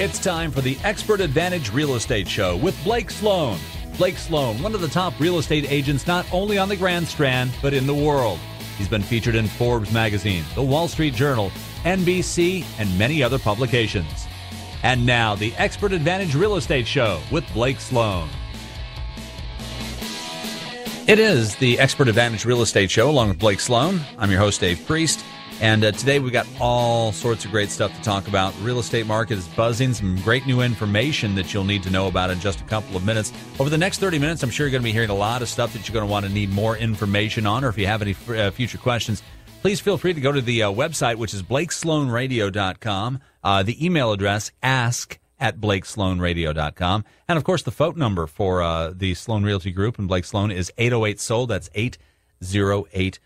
It's time for the Expert Advantage Real Estate Show with Blake Sloan. Blake Sloan, one of the top real estate agents not only on the Grand Strand, but in the world. He's been featured in Forbes magazine, The Wall Street Journal, NBC, and many other publications. And now, the Expert Advantage Real Estate Show with Blake Sloan. It is the Expert Advantage Real Estate Show along with Blake Sloan. I'm your host, Dave Priest. And today we've got all sorts of great stuff to talk about. The real estate market is buzzing. Some great new information that you'll need to know about in just a couple of minutes. Over the next 30 minutes, I'm sure you're going to be hearing a lot of stuff that you're going to want to need more information on. Or if you have any future questions, please feel free to go to the website, which is blakesloanradio.com. The email address, ask@blakesloanradio.com. And, of course, the phone number for the Sloan Realty Group and Blake Sloan is 808-SOLD. That's 808-SOLD.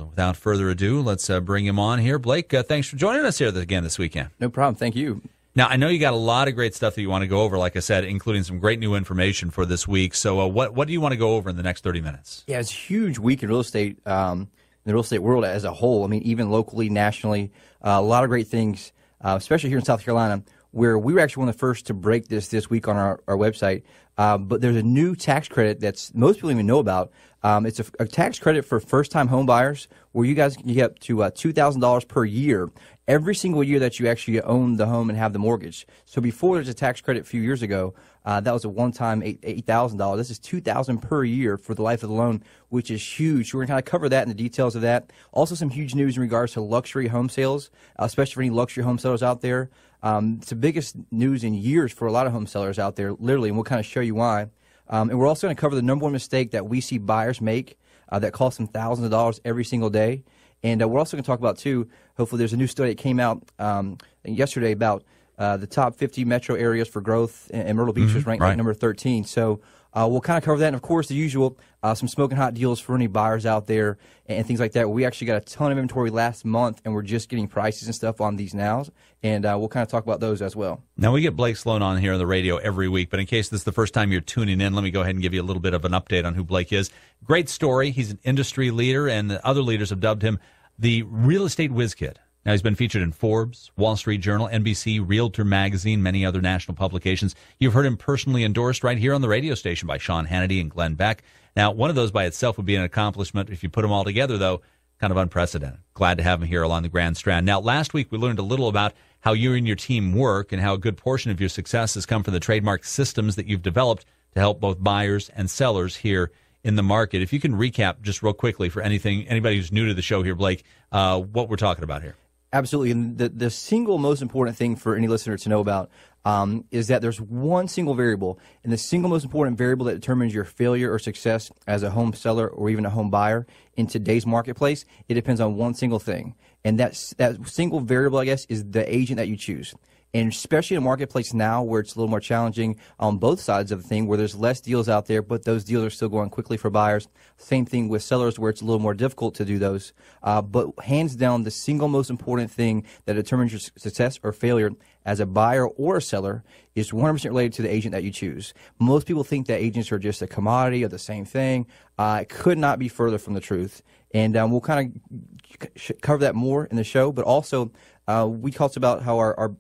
Without further ado, let's bring him on here. Blake, thanks for joining us here again this weekend. No problem. Thank you. Now, I know you got a lot of great stuff that you want to go over, like I said, including some great new information for this week. So what do you want to go over in the next 30 minutes? Yeah, it's a huge week in real estate, in the real estate world as a whole. I mean, even locally, nationally, a lot of great things, especially here in South Carolina, where we were actually one of the first to break this week on our website. But there's a new tax credit that's most people don't even know about. It's a tax credit for first-time home buyers where you guys can get up to $2,000 per year every single year that you actually own the home and have the mortgage. So before there's a tax credit a few years ago, that was a one-time $8,000. This is $2,000 per year for the life of the loan, which is huge. We're going to kind of cover that and the details of that. Also some huge news in regards to luxury home sales, especially for any luxury home sellers out there. It's the biggest news in years for a lot of home sellers out there, literally, and we'll kind of show you why. And we're also going to cover the number one mistake that we see buyers make that costs them thousands of dollars every single day. And we're also going to talk about, too, hopefully there's a new study that came out yesterday about the top 50 metro areas for growth, and Myrtle Beach was ranked at number 13. So we'll kind of cover that. And, of course, the usual, some smoking hot deals for any buyers out there and things like that. We actually got a ton of inventory last month, and we're just getting prices and stuff on these now. And we'll kind of talk about those as well. Now, we get Blake Sloan on here on the radio every week, but in case this is the first time you're tuning in, let me go ahead and give you a little bit of an update on who Blake is. Great story. He's an industry leader, and the other leaders have dubbed him the real estate whiz kid. Now, he's been featured in Forbes, Wall Street Journal, NBC, Realtor Magazine, many other national publications. You've heard him personally endorsed right here on the radio station by Sean Hannity and Glenn Beck. Now, one of those by itself would be an accomplishment. If you put them all together, though, kind of unprecedented. Glad to have him here along the Grand Strand. Now, last week we learned a little about how you and your team work and how a good portion of your success has come from the trademark systems that you've developed to help both buyers and sellers here in the market. If you can recap just real quickly for anybody who's new to the show here, Blake, what we're talking about here. Absolutely. And the single most important thing for any listener to know about is that there's one single variable, and the single most important variable that determines your failure or success as a home seller or even a home buyer in today's marketplace. It depends on one single thing. And that single variable, I guess, is the agent that you choose. And especially in a marketplace now where it's a little more challenging on both sides of the thing, where there's less deals out there, but those deals are still going quickly for buyers. Same thing with sellers where it's a little more difficult to do those. But hands down, the single most important thing that determines your success or failure as a buyer or a seller is 100% related to the agent that you choose. Most people think that agents are just a commodity or the same thing. It could not be further from the truth. And we'll kind of cover that more in the show. But also, we talked about how our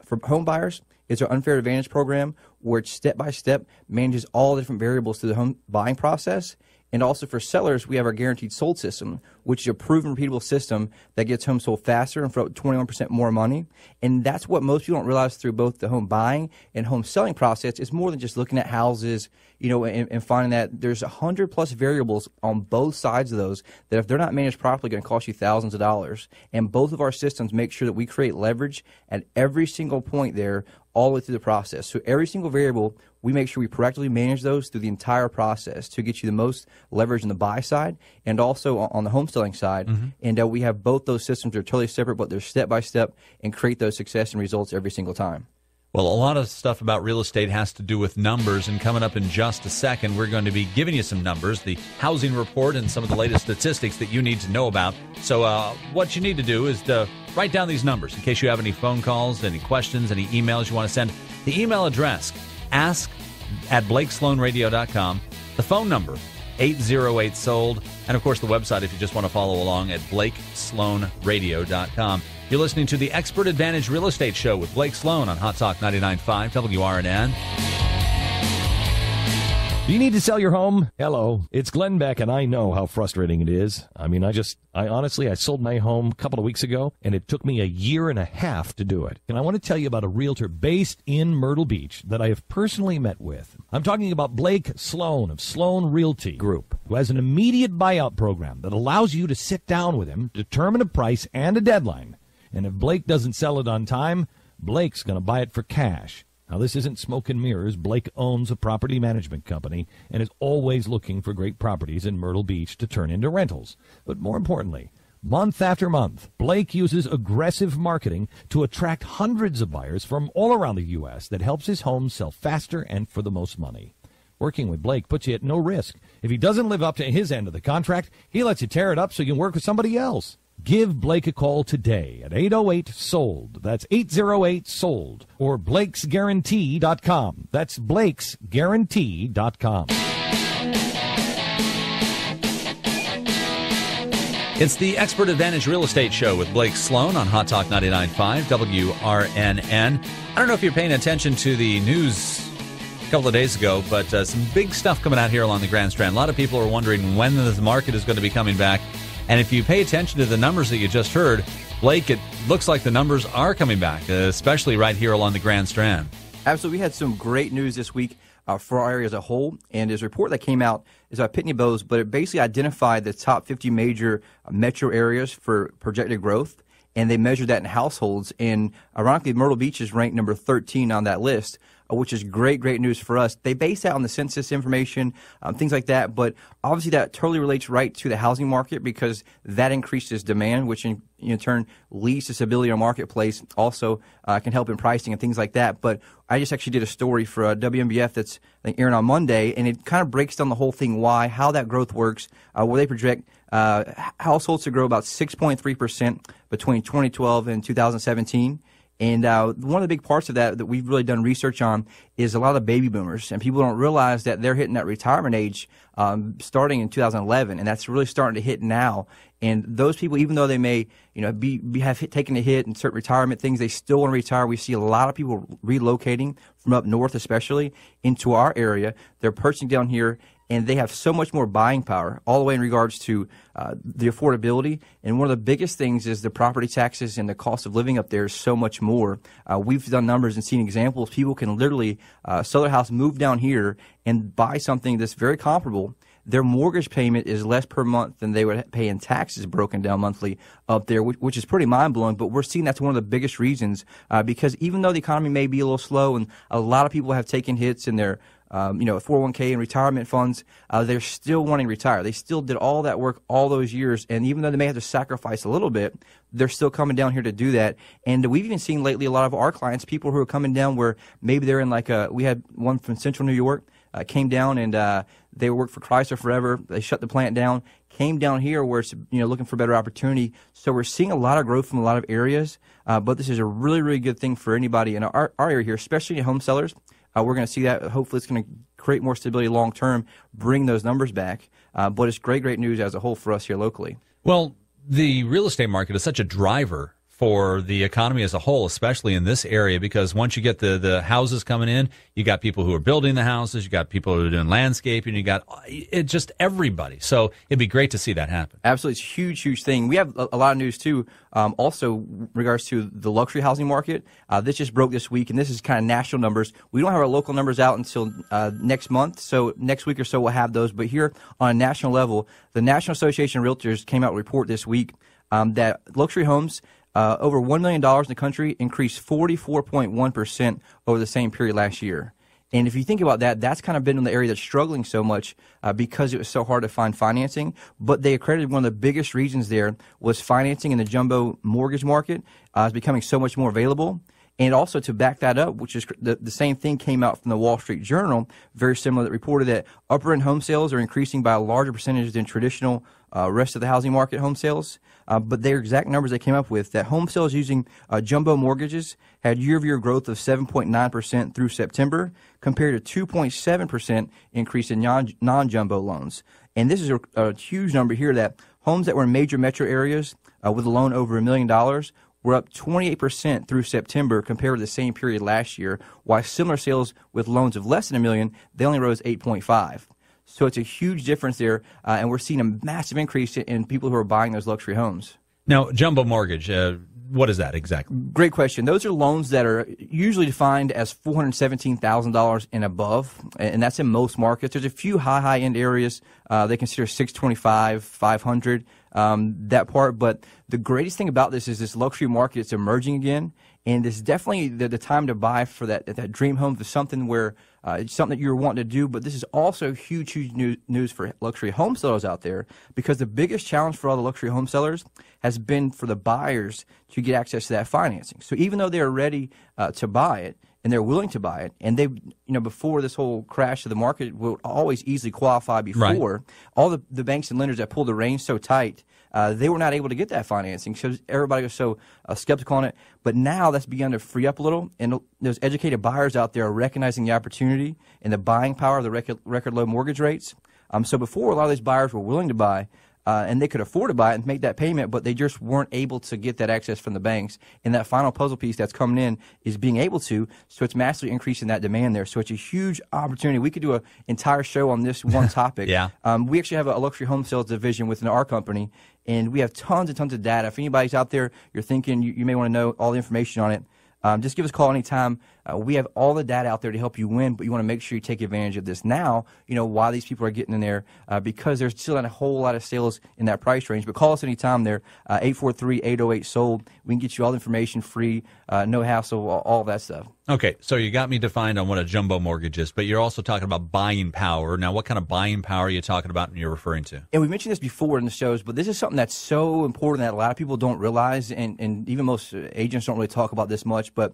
for home buyers, it's our Unfair Advantage program where it's step-by-step manages all the different variables through the home buying process. And also for sellers, we have our Guaranteed Sold system, which is a proven, repeatable system that gets homes sold faster and for 21% more money. And that's what most people don't realize through both the home buying and home selling process. It's more than just looking at houses, and finding that there's 100+ variables on both sides of those that if they're not managed properly, going to cost you thousands of dollars. And both of our systems make sure that we create leverage at every single point there all the way through the process. So every single variable, we make sure we proactively manage those through the entire process to get you the most leverage on the buy side and also on the home selling side. And we have both those systems that are totally separate, but they're step-by-step and create those success and results every single time. Well, a lot of stuff about real estate has to do with numbers, and coming up in just a second, we're going to be giving you some numbers, the housing report, and some of the latest statistics that you need to know about. So what you need to do is to write down these numbers in case you have any phone calls, any questions, any emails you want to send. The email address, ask@blakesloanradio.com. The phone number, 808-SOLD. And, of course, the website if you just want to follow along at BlakeSloanRadio.com. You're listening to the Expert Advantage Real Estate Show with Blake Sloan on Hot Talk 99.5 WRNN. Do you need to sell your home? Hello, it's Glenn Beck, and I know how frustrating it is. I mean, I honestly sold my home a couple of weeks ago, and it took me a year and a half to do it. And I want to tell you about a realtor based in Myrtle Beach that I have personally met with. I'm talking about Blake Sloan of Sloan Realty Group, who has an immediate buyout program that allows you to sit down with him, determine a price and a deadline. And if Blake doesn't sell it on time, Blake's going to buy it for cash. Now, this isn't smoke and mirrors. Blake owns a property management company and is always looking for great properties in Myrtle Beach to turn into rentals. But more importantly, month after month, Blake uses aggressive marketing to attract hundreds of buyers from all around the U.S. that helps his homes sell faster and for the most money. Working with Blake puts you at no risk. If he doesn't live up to his end of the contract, he lets you tear it up so you can work with somebody else. Give Blake a call today at 808-SOLD. That's 808-SOLD. Or BlakesGuarantee.com. That's BlakesGuarantee.com. It's the Expert Advantage Real Estate Show with Blake Sloan on Hot Talk 99.5 WRNN. I don't know if you're paying attention to the news a couple of days ago, but some big stuff coming out here along the Grand Strand. A lot of people are wondering when the market is going to be coming back. And if you pay attention to the numbers that you just heard, Blake, it looks like the numbers are coming back, especially right here along the Grand Strand. Absolutely. We had some great news this week for our area as a whole. And there's a report that came out is about Pitney Bowes, but it basically identified the top 50 major metro areas for projected growth. And they measured that in households. And ironically, Myrtle Beach is ranked number 13 on that list, which is great news for us. They base that on the census information, things like that. But obviously that totally relates right to the housing market because that increases demand, which in turn leads to stability in our marketplace, also can help in pricing and things like that. But I just actually did a story for WMBF that's airing on Monday, and it kind of breaks down the whole thing, how that growth works, where they project households to grow about 6.3% between 2012 and 2017. And one of the big parts of that we've really done research on is a lot of baby boomers. And people don't realize that they're hitting that retirement age starting in 2011. And that's really starting to hit now. And those people, even though they may have taken a hit in certain retirement things, they still want to retire. We see a lot of people relocating from up north especially into our area. They're purchasing down here. And they have so much more buying power all the way in regards to the affordability. And one of the biggest things is the property taxes and the cost of living up there is so much more. We've done numbers and seen examples. People can literally sell their house, move down here, and buy something that's very comparable. Their mortgage payment is less per month than they would pay in taxes broken down monthly up there, which is pretty mind-blowing. But we're seeing that's one of the biggest reasons because even though the economy may be a little slow and a lot of people have taken hits in their 401k and retirement funds, they're still wanting to retire. They still did all that work all those years, and even though they may have to sacrifice a little bit, they're still coming down here to do that. And we've even seen lately a lot of our clients, people who are coming down where maybe they're in we had one from Central New York, came down and they worked for Chrysler forever. They shut the plant down, came down here where it's looking for better opportunity. So we're seeing a lot of growth from a lot of areas, but this is a really good thing for anybody in our area here, especially home sellers. We're going to see that. Hopefully, it's going to create more stability long term, bring those numbers back. But it's great news as a whole for us here locally. Well, the real estate market is such a driver for the economy as a whole, especially in this area, because once you get the houses coming in, you got people who are building the houses, you got people who are doing landscaping, you got just everybody. So it'd be great to see that happen. Absolutely. It's a huge thing. We have a lot of news, too, also in regards to the luxury housing market. This just broke this week, and this is kind of national numbers. We don't have our local numbers out until next month, so next week or so we'll have those. But here on a national level, the National Association of Realtors came out with a report this week that luxury homes over $1 million in the country increased 44.1% over the same period last year. And if you think about that, that's kind of been in the area that's struggling so much because it was so hard to find financing. But they accredited one of the biggest reasons there was financing in the jumbo mortgage market is becoming so much more available. And also to back that up, which is the same thing came out from the Wall Street Journal, very similar, that reported that upper-end home sales are increasing by a larger percentage than traditional rest of the housing market home sales. But their exact numbers they came up with, that home sales using jumbo mortgages had year-over-year growth of 7.9% through September, compared to 2.7% increase in non-jumbo loans. And this is a huge number here that homes that were in major metro areas with a loan over $1 million were up 28% through September compared to the same period last year, while similar sales with loans of less than $1 million, they only rose 8.5. So it's a huge difference there, and we're seeing a massive increase in people who are buying those luxury homes. Now, jumbo mortgage, what is that exactly? Great question. Those are loans that are usually defined as $417,000 and above, and that's in most markets. There's a few high-end areas they consider 625, 500, that part. But the greatest thing about this is this luxury market is emerging again, and it's definitely the time to buy for that dream home, for something where it's something that you're wanting to do. But this is also huge news for luxury home sellers out there, because the biggest challenge for all the luxury home sellers has been for the buyers to get access to that financing. So even though they're ready to buy it and they're willing to buy it, and they, before this whole crash of the market, will always easily qualify before, right, all the banks and lenders that pulled the reins so tight, they were not able to get that financing. So everybody was so skeptical on it. But now that's begun to free up a little, and those educated buyers out there are recognizing the opportunity and the buying power of the record low mortgage rates. So before, a lot of these buyers were willing to buy, and they could afford to buy it and make that payment, but they just weren't able to get that access from the banks. And that final puzzle piece that's coming in is being able to, so it's massively increasing that demand there. So it's a huge opportunity. We could do an entire show on this one topic. Yeah. We actually have a luxury home sales division within our company, and we have tons and tons of data. If anybody's out there, you're thinking you may want to know all the information on it, just give us a call anytime. We have all the data out there to help you win, but you want to make sure you take advantage of this now, while these people are getting in there, because there's still not a whole lot of sales in that price range. But call us anytime there, 843-808-SOLD. We can get you all the information free, no hassle, all that stuff. Okay, so you got me defined on what a jumbo mortgage is, but you're also talking about buying power. Now, what kind of buying power are you talking about and you're referring to? And we mentioned this before in the shows, but this is something that's so important that a lot of people don't realize, and even most agents don't really talk about this much, but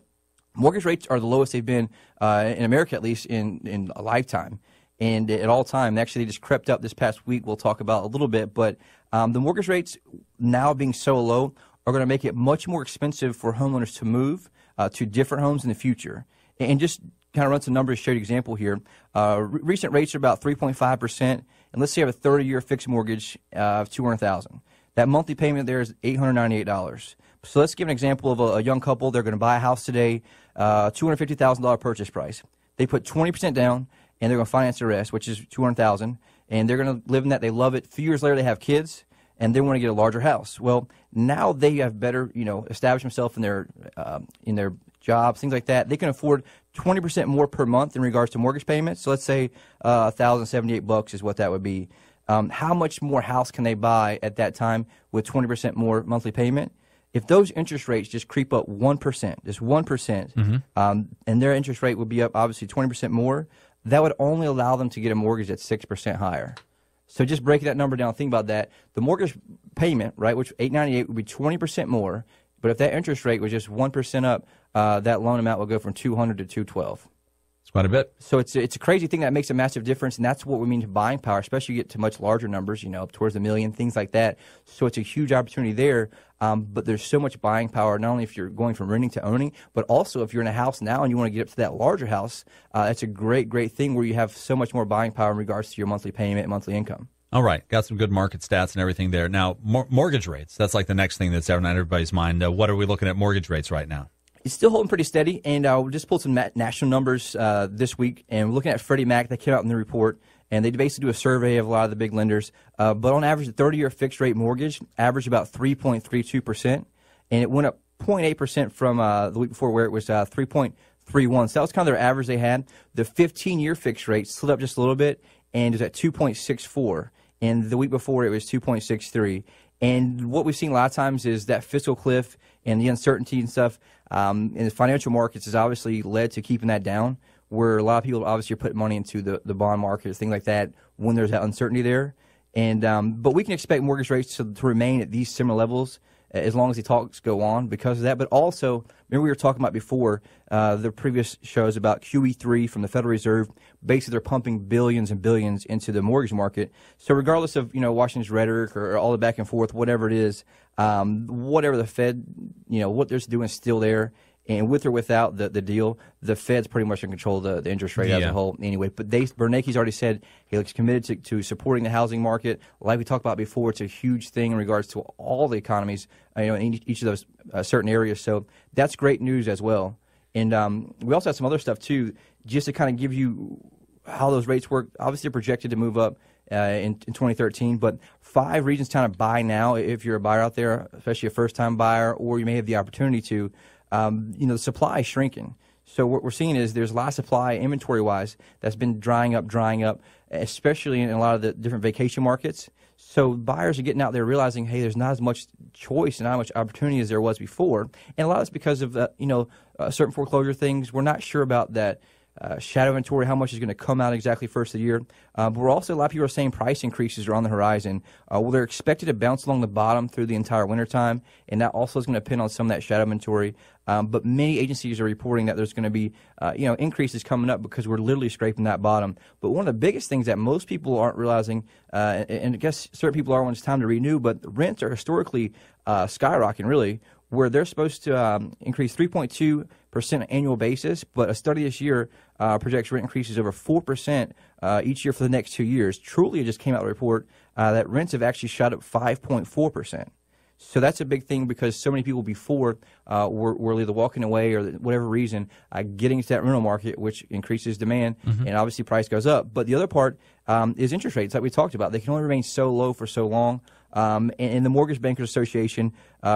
mortgage rates are the lowest they've been in America, at least in a lifetime, and at all time. Actually, they just crept up this past week. We'll talk about a little bit, but the mortgage rates now being so low are going to make it much more expensive for homeowners to move to different homes in the future. And just kind of run some numbers, show you an example here. Recent rates are about 3.5%, and let's say you have a 30-year fixed mortgage of $200,000. That monthly payment there is $898. So let's give an example of a young couple. They're going to buy a house today, $250,000 purchase price. They put 20% down, and they're going to finance the rest, which is $200,000, and they're going to live in that. They love it. A few years later, they have kids, and they want to get a larger house. Well, now they have better, established themselves in their jobs, things like that. They can afford 20% more per month in regards to mortgage payments. So let's say $1,078 is what that would be. How much more house can they buy at that time with 20% more monthly payment? If those interest rates just creep up 1%, just 1%, and their interest rate would be up obviously 20% more, that would only allow them to get a mortgage that's 6% higher. So just breaking that number down, think about that. The mortgage payment, right, which $898 would be 20% more, but if that interest rate was just 1% up, that loan amount would go from $200 to $212. It's quite a bit. So it's a crazy thing that makes a massive difference, and that's what we mean to buying power, especially you get to much larger numbers, up towards $1 million, things like that. So it's a huge opportunity there, but there's so much buying power, not only if you're going from renting to owning, but also if you're in a house now and you want to get up to that larger house, it's a great, great thing where you have so much more buying power in regards to your monthly payment and monthly income. All right. Got some good market stats and everything there. Now, mortgage rates, that's like the next thing that's on everybody's mind. What are we looking at mortgage rates right now? It's still holding pretty steady, and we just pulled some national numbers this week, and we're looking at Freddie Mac. They came out in the report, and they basically do a survey of a lot of the big lenders. But on average, the 30-year fixed-rate mortgage averaged about 3.32%, and it went up 0.8% from the week before where it was 3.31. So that was kind of their average they had. The 15-year fixed rate slid up just a little bit, and is at 2.64, and the week before it was 2.63. And what we've seen a lot of times is that fiscal cliff and the uncertainty and stuff in the financial markets has obviously led to keeping that down, where a lot of people obviously are putting money into the bond market, things like that, when there's that uncertainty there. And but we can expect mortgage rates to remain at these similar levels as long as the talks go on because of that. But also, remember we were talking about before, the previous shows about QE3 from the Federal Reserve. Basically, they're pumping billions and billions into the mortgage market. So regardless of, Washington's rhetoric or all the back and forth, whatever it is, whatever the Fed, what they're doing is still there. And with or without the deal, the Fed's pretty much in control of the interest rate as a whole anyway. But Bernanke's already said he looks committed to supporting the housing market. Like we talked about before, it's a huge thing in regards to all the economies, in each of those certain areas. So that's great news as well. And we also have some other stuff, too, just to kind of give you how those rates work. Obviously, they're projected to move up in 2013, but 5 reasons to kind of buy now if you're a buyer out there, especially a first-time buyer, or you may have the opportunity to. The supply is shrinking. So what we're seeing is there's a lot of supply inventory-wise that's been drying up, especially in a lot of the different vacation markets. So buyers are getting out there realizing, hey, there's not as much choice and not much opportunity as there was before. And a lot of it's because of, certain foreclosure things. We're not sure about that shadow inventory, how much is going to come out exactly first of the year. But we're also, a lot of people are saying price increases are on the horizon. They're expected to bounce along the bottom through the entire wintertime, and that also is going to depend on some of that shadow inventory. But many agencies are reporting that there's going to be, increases coming up because we're literally scraping that bottom. But one of the biggest things that most people aren't realizing, and I guess certain people are when it's time to renew, but rents are historically skyrocketing, really, where they're supposed to increase 3.2% annual basis, but a study this year projects rent increases over 4% each year for the next 2 years. Trulia just came out with a report that rents have actually shot up 5.4%. So that's a big thing because so many people before were either walking away or whatever reason getting into that rental market, which increases demand, and obviously price goes up. But the other part is interest rates, like we talked about. They can only remain so low for so long. And the Mortgage Bankers Association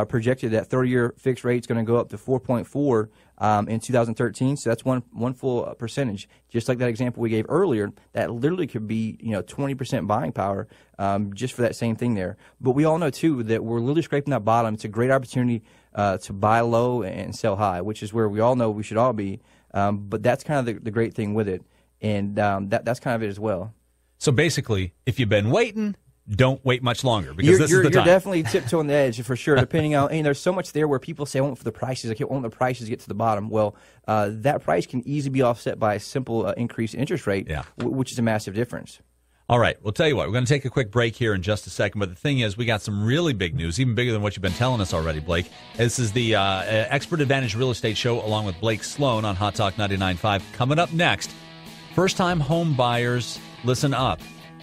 projected that 30-year fixed rate is going to go up to 4.4 in 2013. So that's one full percentage. Just like that example we gave earlier, that literally could be 20% buying power just for that same thing there. But we all know too that we're literally scraping that bottom. It's a great opportunity to buy low and sell high, which is where we all know we should all be. But that's kind of the great thing with it, and that's kind of it as well. So basically, if you've been waiting, don't wait much longer because this is the time. You're definitely tiptoeing the edge for sure, depending on, there's so much there where people say, I want for the prices, I want the prices to get to the bottom. Well, that price can easily be offset by a simple increase in interest rate, which is a massive difference. All right. Well, tell you what, we're going to take a quick break here in just a second. But the thing is, we got some really big news, even bigger than what you've been telling us already, Blake. This is the Expert Advantage Real Estate Show along with Blake Sloan on Hot Talk 99.5. Coming up next, first-time home buyers, listen up.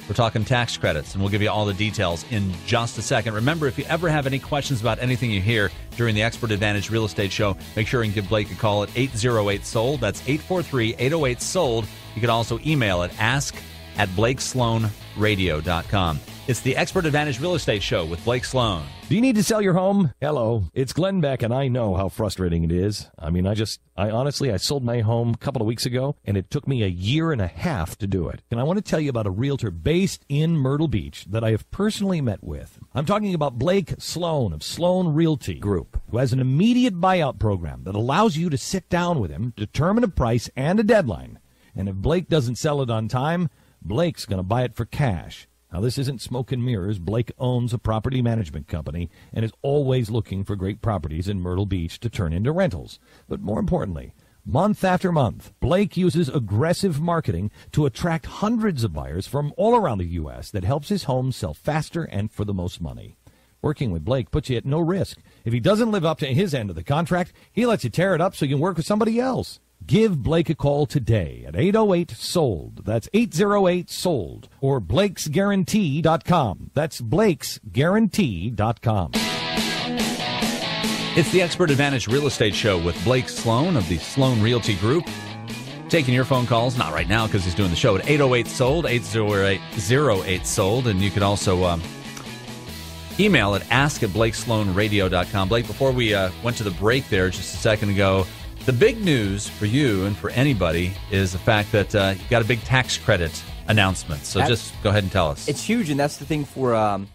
We're talking tax credits, and we'll give you all the details in just a second. Remember, if you ever have any questions about anything you hear during the Expert Advantage Real Estate Show, make sure and give Blake a call at 808-SOLD. That's 843-808-SOLD. You can also email at ask@blakesloanradio.com. It's the Expert Advantage Real Estate Show with Blake Sloan. Do you need to sell your home? Hello, it's Glenn Beck, and I know how frustrating it is. I mean, I honestly sold my home a couple of weeks ago, and it took me a year and a half to do it. And I want to tell you about a realtor based in Myrtle Beach that I have personally met with. I'm talking about Blake Sloan of Sloan Realty Group, who has an immediate buyout program that allows you to sit down with him, determine a price and a deadline. And if Blake doesn't sell it on time, Blake's going to buy it for cash. Now, this isn't smoke and mirrors. Blake owns a property management company and is always looking for great properties in Myrtle Beach to turn into rentals. But more importantly, month after month, Blake uses aggressive marketing to attract hundreds of buyers from all around the U.S. that helps his home sell faster and for the most money. Working with Blake puts you at no risk. If he doesn't live up to his end of the contract, he lets you tear it up so you can work with somebody else. Give Blake a call today at 808-SOLD. That's 808-SOLD. Or BlakesGuarantee.com. That's BlakesGuarantee.com. It's the Expert Advantage Real Estate Show with Blake Sloan of the Sloan Realty Group. Taking your phone calls, not right now because he's doing the show, at 808-SOLD, 808-08-SOLD. And you can also email at ask@blakesloanradio.com. Blake, before we went to the break there just a second ago, the big news for you and for anybody is the fact that you got a big tax credit announcement. So just go ahead and tell us. It's huge, and that's the thing for a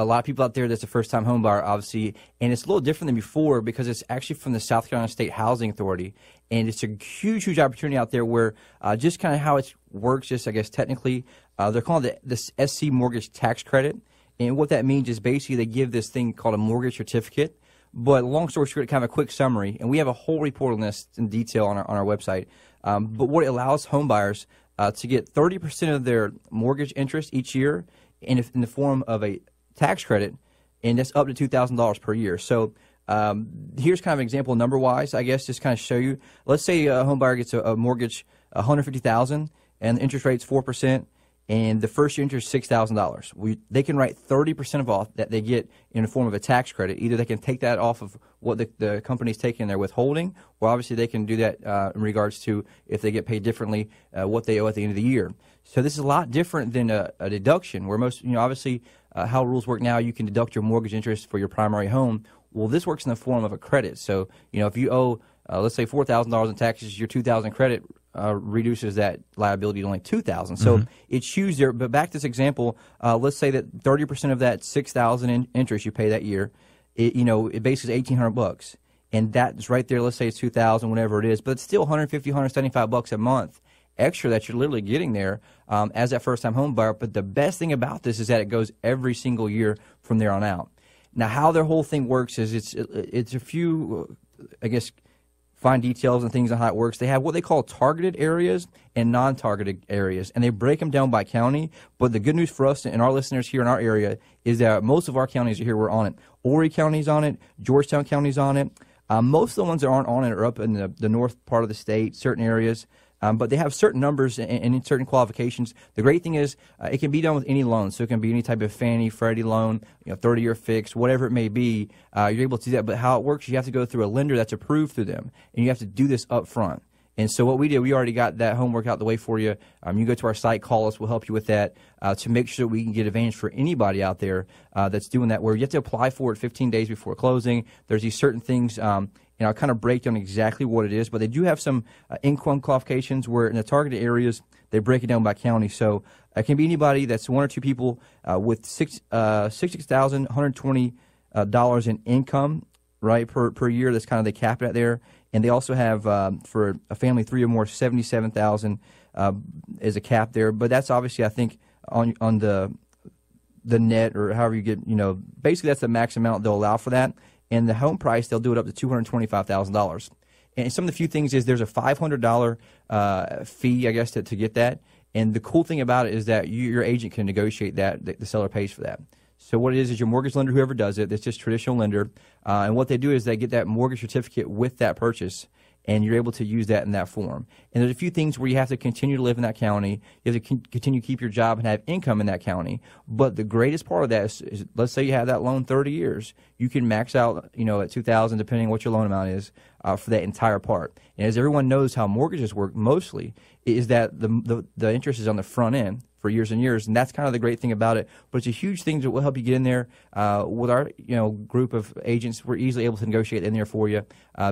lot of people out there that's a first-time home buyer, obviously. And it's a little different than before because it's actually from the South Carolina State Housing Authority. And it's a huge, huge opportunity out there where just kind of how it works, just I guess technically, they're calling it the SC Mortgage Tax Credit. And what that means is basically they give this thing called a mortgage certificate. But long story short, kind of a quick summary, and we have a whole report on this in detail on our website. But what it allows home buyers to get 30% of their mortgage interest each year in the form of a tax credit, and that's up to $2,000 per year. So Here's kind of an example number-wise, I guess, just kind of show you. Let's say a home buyer gets a mortgage, $150,000, and the interest rate's 4%, and the first year interest is $6,000. They can write 30% of all that they get in the form of a tax credit. Either they can take that off of what the company's taking their withholding, or obviously they can do that in regards to if they get paid differently, what they owe at the end of the year. So this is a lot different than a deduction, where most, obviously how rules work now, you can deduct your mortgage interest for your primary home. Well, this works in the form of a credit. So, if you owe, let's say $4,000 in taxes, your $2,000 credit reduces that liability to only $2,000. So it's huge there. But back to this example, let's say that 30% of that $6,000 in interest you pay that year, it basically is $1,800, and that's right there. Let's say it's $2,000, whatever it is, but it's still $150, $175 a month extra that you're literally getting there as that first-time home buyer. But the best thing about this is that it goes every single year from there on out. Now, how their whole thing works is it's a few, I guess, fine details and things on how it works. They have what they call targeted areas and non-targeted areas, and they break them down by county. But the good news for us and our listeners here in our area is that most of our counties are here. We're on it. Horry County's on it. Georgetown County's on it. Most of the ones that aren't on it are up in the north part of the state, certain areas. But they have certain numbers and certain qualifications. The great thing is it can be done with any loan. So it can be any type of Fannie, Freddie loan, 30-year fixed, whatever it may be. You're able to do that. But how it works, you have to go through a lender that's approved through them, and you have to do this up front. And so what we did, we already got that homework out the way for you. You go to our site, call us, we'll help you with that to make sure we can get advantage for anybody out there that's doing that, where you have to apply for it 15 days before closing. There's these certain things, I'll kind of break down exactly what it is, but they do have some income qualifications where in the targeted areas, they break it down by county. So it can be anybody that's one or two people with $66,120 in income, right, per year. That's kind of they cap it at there. And they also have, for a family 3 or more, $77,000 is a cap there. But that's obviously, I think, on the net or however you get, basically that's the max amount they'll allow for that. And the home price, they'll do it up to $225,000. And some of the few things is there's a $500 fee, I guess, to get that. And the cool thing about it is that your agent can negotiate that. The seller pays for that. So what it is your mortgage lender, whoever does it, it's just traditional lender. And what they do is they get that mortgage certificate with that purchase, and you're able to use that in that form. And there's a few things where you have to continue to live in that county. You have to continue to keep your job and have income in that county. But the greatest part of that is let's say you have that loan 30 years. You can max out, at $2,000, depending on what your loan amount is, for that entire part. And as everyone knows how mortgages work mostly, is that the interest is on the front end for years and years, and that's kind of the great thing about it. But it's a huge thing that will help you get in there. With our group of agents, we're easily able to negotiate in there for you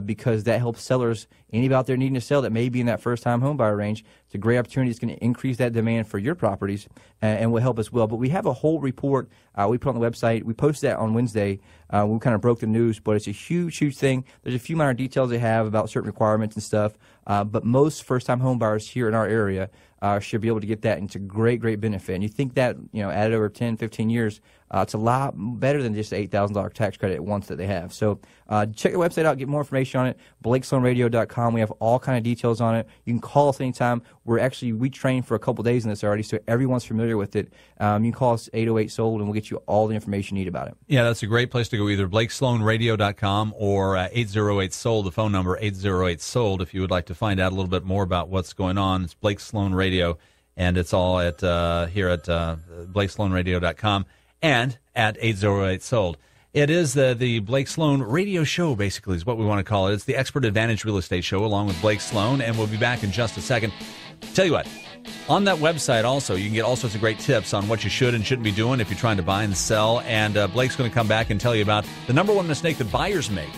because that helps sellers, anybody out there needing to sell that may be in that first-time home buyer range. It's a great opportunity. It's going to increase that demand for your properties and will help as well. But we have a whole report we put on the website. We posted that on Wednesday. We kind of broke the news, but it's a huge, huge thing. There's a few minor details they have about certain requirements and stuff, but most first-time home buyers here in our area should be able to get that, and it's a great, great benefit. And you think that, added over 10, 15 years, it's a lot better than just the $8,000 tax credit at once that they have. So check the website out, get more information on it, BlakeSloanRadio.com. We have all kind of details on it. You can call us anytime. We trained for a couple days in this already, so everyone's familiar with it. You can call us 808-SOLD, and we'll get you all the information you need about it. Yeah, that's a great place to go, either BlakeSloanRadio.com or 808-SOLD, the phone number, 808-SOLD, if you would like to find out a little bit more about what's going on. It's Blake Sloan Radio, and it's all at here at BlakeSloanRadio.com and at 808-SOLD. It is the Blake Sloan Radio Show, basically, is what we want to call it. It's the Expert Advantage Real Estate Show, along with Blake Sloan, and we'll be back in just a second. Tell you what, on that website also, you can get all sorts of great tips on what you should and shouldn't be doing if you're trying to buy and sell, and Blake's going to come back and tell you about the number one mistake that buyers make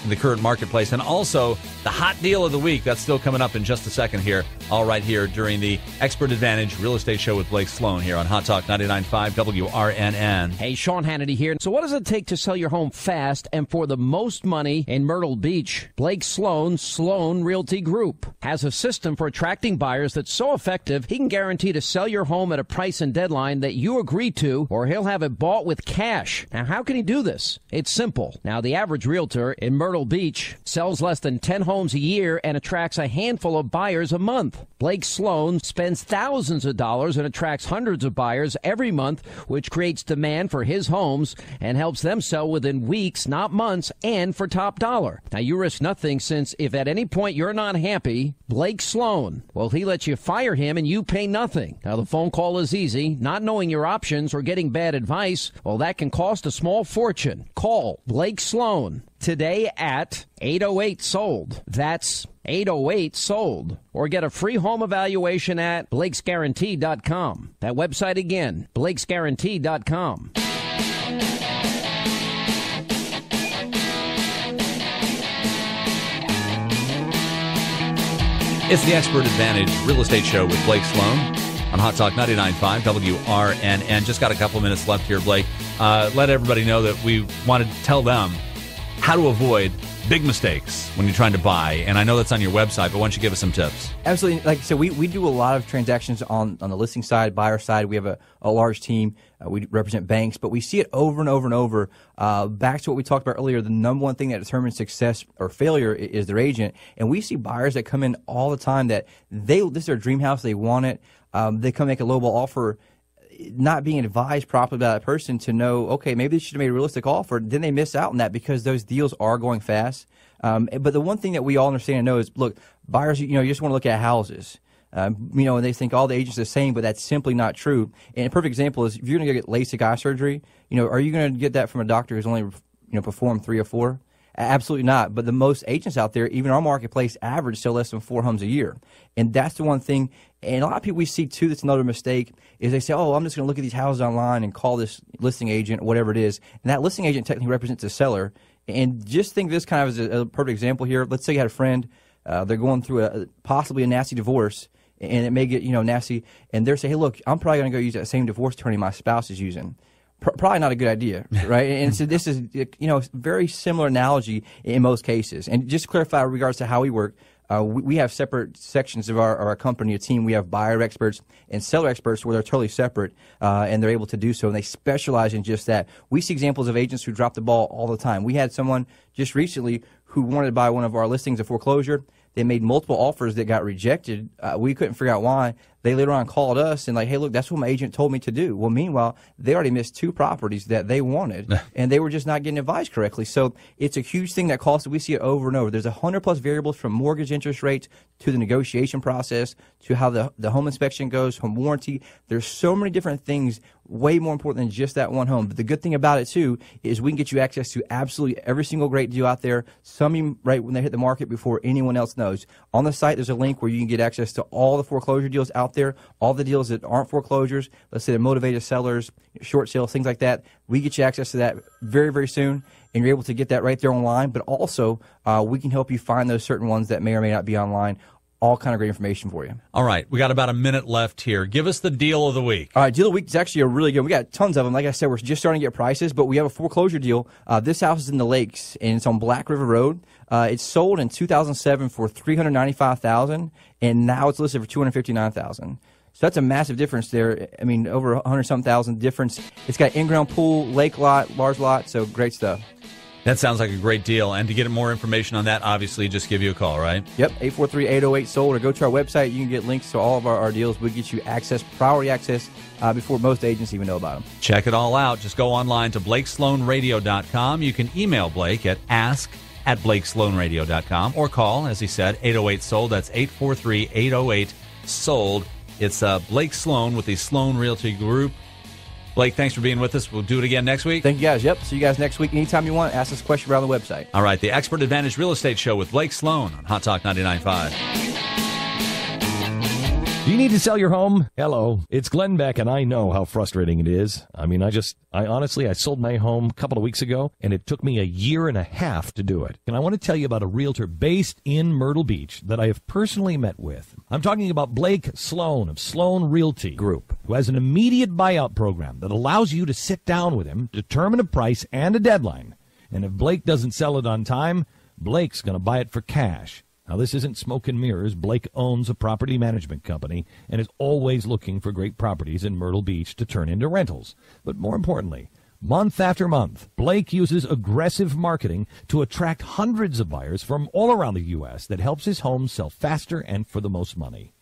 in the current marketplace, and also the hot deal of the week. That's still coming up in just a second here, all right here during the Expert Advantage Real Estate Show with Blake Sloan here on Hot Talk 99.5 WRNN. Hey, Sean Hannity here. So what does it take to sell your home fast and for the most money in Myrtle Beach? Blake Sloan, Sloan Realty Group, has a system for attracting buyers that's so effective, he can guarantee to sell your home at a price and deadline that you agree to, or he'll have it bought with cash. Now, how can he do this? It's simple. Now, the average realtor in Myrtle Myrtle Beach, sells less than 10 homes a year and attracts a handful of buyers a month. Blake Sloan spends thousands of dollars and attracts hundreds of buyers every month, which creates demand for his homes and helps them sell within weeks, not months, and for top dollar. Now, you risk nothing, since if at any point you're not happy, Blake Sloan, well, he lets you fire him and you pay nothing. Now, the phone call is easy. Not knowing your options or getting bad advice, well, that can cost a small fortune. Call Blake Sloan today at 808-SOLD. That's 808-SOLD. Or get a free home evaluation at blakesguarantee.com. That website again, blakesguarantee.com. It's the Expert Advantage Real Estate Show with Blake Sloan on Hot Talk 99.5 WRNN. Just got a couple minutes left here, Blake. Let everybody know that we wanted to tell them how to avoid big mistakes when you're trying to buy. And I know that's on your website, but why don't you give us some tips? Absolutely. Like I said, we do a lot of transactions on the listing side, buyer side. We have a large team. We represent banks, but we see it over and over and over. Back to what we talked about earlier, the number one thing that determines success or failure is their agent. And we see buyers that come in all the time that this is their dream house. They want it. They come make a lowball offer, not being advised properly by that person to know, okay, maybe they should have made a realistic offer. Then they miss out on that because those deals are going fast. But the one thing that we all understand and know is, look, buyers, you just want to look at houses. And they think all the agents are the same, but that's simply not true. And a perfect example is if you're going to go get LASIK eye surgery, are you going to get that from a doctor who's only, performed 3 or 4? Absolutely not. But the most agents out there, even our marketplace, average sell less than 4 homes a year. And that's the one thing. And a lot of people we see, too, that's another mistake, is they say, oh, I'm just going to look at these houses online and call this listing agent, whatever it is. And that listing agent technically represents the seller. And just think this kind of as a perfect example here. Let's say you had a friend, they're going through possibly a nasty divorce, and it may get, nasty. And they're saying, hey, look, I'm probably going to go use that same divorce attorney my spouse is using. Probably not a good idea, right? And so this is, very similar analogy in most cases. And just to clarify in regards to how we work, we have separate sections of our company, a team. We have buyer experts and seller experts where they're totally separate, and they're able to do so, and they specialize in just that. We see examples of agents who drop the ball all the time. We had someone just recently who wanted to buy one of our listings of foreclosure. They made multiple offers that got rejected. We couldn't figure out why. They later on called us and hey, look, that's what my agent told me to do. Well, meanwhile, they already missed 2 properties that they wanted, and they were just not getting advised correctly. So it's a huge thing that costs. We see it over and over. There's 100+ variables, from mortgage interest rates to the negotiation process to how the home inspection goes, home warranty. There's so many different things, way more important than just that one home. But the good thing about it, too, is we can get you access to absolutely every single great deal out there, some right when they hit the market before anyone else knows. On the site, there's a link where you can get access to all the foreclosure deals out there, all the deals that aren't foreclosures. Let's say they're motivated sellers, short sales, things like that. We get you access to that very, very soon, and you're able to get that right there online. But also, we can help you find those certain ones that may or may not be online. All kind of great information for you. All right. We got about a minute left here. Give us the deal of the week. All right. Deal of the week is actually a really good. We got tons of them. Like I said, we're just starting to get prices, but we have a foreclosure deal. This house is in the Lakes, and it's on Black River Road. It's sold in 2007 for $395,000, and now it's listed for $259,000. So that's a massive difference there. I mean, over 100-something thousand difference. It's got in-ground pool, lake lot, large lot, so great stuff. That sounds like a great deal. And to get more information on that, obviously, just give you a call, right? Yep, 843-808-SOLD, or go to our website. You can get links to all of our deals. We'll get you priority access, before most agents even know about them. Check it all out. Just go online to blakesloanradio.com. You can email Blake at ask@blakesloanradio.com, or call, as he said, 808-SOLD. That's 843-808-SOLD. It's Blake Sloan with the Sloan Realty Group. Blake, thanks for being with us. We'll do it again next week. Thank you, guys. Yep. See you guys next week. Anytime you want, ask us a question around the website. All right. The Expert Advantage Real Estate Show with Blake Sloan on Hot Talk 99.5. Do you need to sell your home? Hello, it's Glenn Beck, and I know how frustrating it is. I mean, I honestly sold my home a couple of weeks ago, and it took me a year and a half to do it. And I want to tell you about a realtor based in Myrtle Beach that I have personally met with. I'm talking about Blake Sloan of Sloan Realty Group, who has an immediate buyout program that allows you to sit down with him, determine a price and a deadline. And if Blake doesn't sell it on time, Blake's going to buy it for cash. Now, this isn't smoke and mirrors. Blake owns a property management company and is always looking for great properties in Myrtle Beach to turn into rentals. But more importantly, Month after month, Blake uses aggressive marketing to attract hundreds of buyers from all around the U.S. that helps his home sell faster and for the most money.